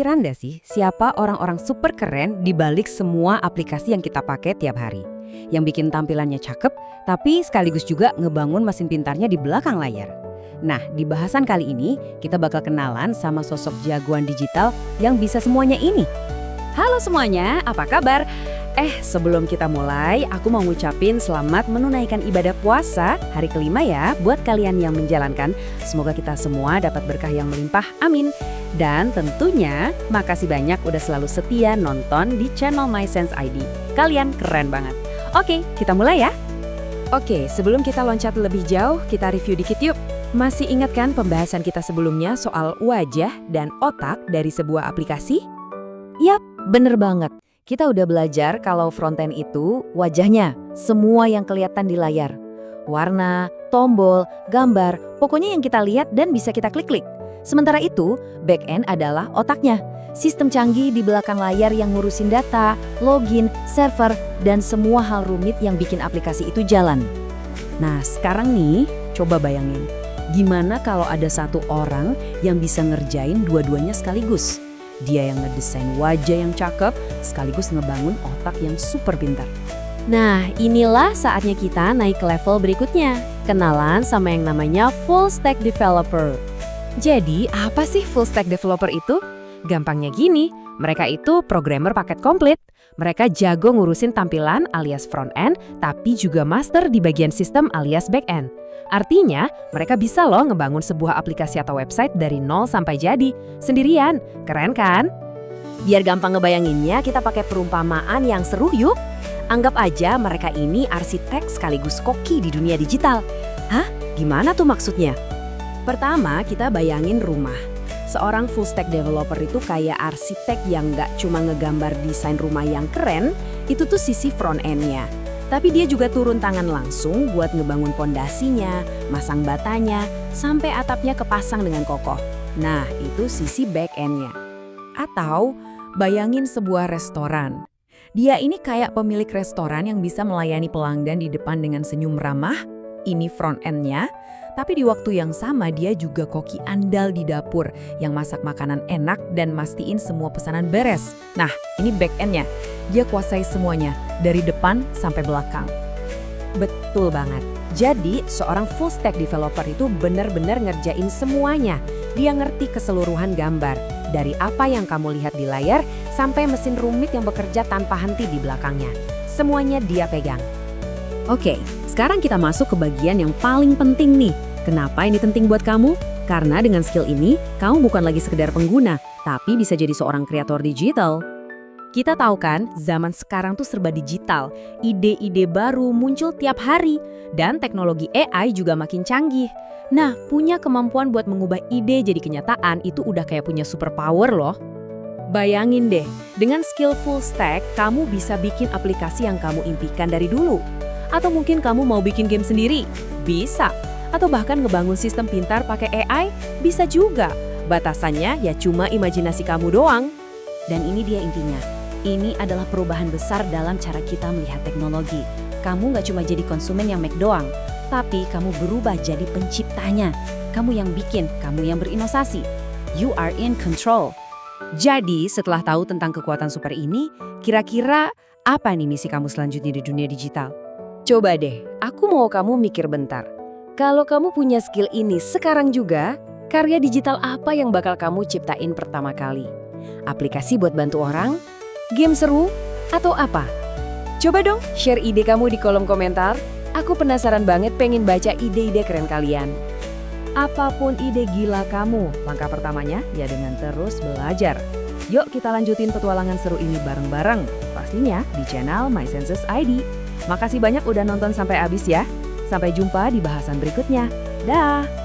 kepikiran nggak sih siapa orang-orang super keren di balik semua aplikasi yang kita pakai tiap hari? Yang bikin tampilannya cakep, tapi sekaligus juga ngebangun mesin pintarnya di belakang layar. Nah, di bahasan kali ini kita bakal kenalan sama sosok jagoan digital yang bisa semuanya ini. Halo semuanya, apa kabar? Sebelum kita mulai, aku mau ngucapin selamat menunaikan ibadah puasa hari kelima ya buat kalian yang menjalankan. Semoga kita semua dapat berkah yang melimpah, amin. Dan tentunya makasih banyak udah selalu setia nonton di channel MySense ID. Kalian keren banget. Oke, kita mulai ya. Oke, sebelum kita loncat lebih jauh, kita review dikit yuk. Masih ingat kan pembahasan kita sebelumnya soal wajah dan otak dari sebuah aplikasi? Yap, bener banget. Kita udah belajar kalau frontend itu wajahnya, semua yang kelihatan di layar. Warna, tombol, gambar, pokoknya yang kita lihat dan bisa kita klik-klik. Sementara itu, backend adalah otaknya. Sistem canggih di belakang layar yang ngurusin data, login, server, dan semua hal rumit yang bikin aplikasi itu jalan. Nah, sekarang nih, coba bayangin. Gimana kalau ada satu orang yang bisa ngerjain dua-duanya sekaligus? Dia yang ngedesain wajah yang cakep, sekaligus ngebangun otak yang super pintar. Nah, inilah saatnya kita naik ke level berikutnya. Kenalan sama yang namanya full stack developer. Jadi, apa sih full stack developer itu? Gampangnya gini, mereka itu programmer paket komplit. Mereka jago ngurusin tampilan alias front end, tapi juga master di bagian sistem alias back end. Artinya, mereka bisa loh ngebangun sebuah aplikasi atau website dari nol sampai jadi, sendirian. Keren kan? Biar gampang ngebayanginnya, kita pakai perumpamaan yang seru yuk. Anggap aja mereka ini arsitek sekaligus koki di dunia digital. Hah? Gimana tuh maksudnya? Pertama, kita bayangin rumah. Seorang full stack developer itu kayak arsitek yang nggak cuma ngegambar desain rumah yang keren, itu tuh sisi front end-nya. Tapi dia juga turun tangan langsung buat ngebangun pondasinya, masang batanya, sampai atapnya kepasang dengan kokoh. Nah, itu sisi back end-nya. Atau bayangin sebuah restoran. Dia ini kayak pemilik restoran yang bisa melayani pelanggan di depan dengan senyum ramah, ini front end-nya. Tapi di waktu yang sama dia juga koki andal di dapur yang masak makanan enak dan mastiin semua pesanan beres. Nah, ini back end-nya. Dia kuasai semuanya, dari depan sampai belakang. Betul banget. Jadi, seorang full stack developer itu benar-benar ngerjain semuanya. Dia ngerti keseluruhan gambar, dari apa yang kamu lihat di layar sampai mesin rumit yang bekerja tanpa henti di belakangnya. Semuanya dia pegang. Oke, sekarang kita masuk ke bagian yang paling penting nih. Kenapa ini penting buat kamu? Karena dengan skill ini, kamu bukan lagi sekedar pengguna, tapi bisa jadi seorang kreator digital. Kita tahu kan, zaman sekarang tuh serba digital. Ide-ide baru muncul tiap hari, dan teknologi AI juga makin canggih. Nah, punya kemampuan buat mengubah ide jadi kenyataan itu udah kayak punya superpower loh. Bayangin deh, dengan skill full stack, kamu bisa bikin aplikasi yang kamu impikan dari dulu. Atau mungkin kamu mau bikin game sendiri? Bisa. Atau bahkan ngebangun sistem pintar pakai AI? Bisa juga. Batasannya ya cuma imajinasi kamu doang. Dan ini dia intinya. Ini adalah perubahan besar dalam cara kita melihat teknologi. Kamu nggak cuma jadi konsumen yang make doang, tapi kamu berubah jadi penciptanya. Kamu yang bikin, kamu yang berinovasi. You are in control. Jadi, setelah tahu tentang kekuatan super ini, kira-kira apa nih misi kamu selanjutnya di dunia digital? Coba deh, aku mau kamu mikir bentar. Kalau kamu punya skill ini sekarang juga, karya digital apa yang bakal kamu ciptain pertama kali? Aplikasi buat bantu orang? Game seru? Atau apa? Coba dong share ide kamu di kolom komentar. Aku penasaran banget pengen baca ide-ide keren kalian. Apapun ide gila kamu, langkah pertamanya ya dengan terus belajar. Yuk kita lanjutin petualangan seru ini bareng-bareng. Pastinya di channel MySense ID. Makasih banyak udah nonton sampai habis ya. Sampai jumpa di bahasan berikutnya. Dah!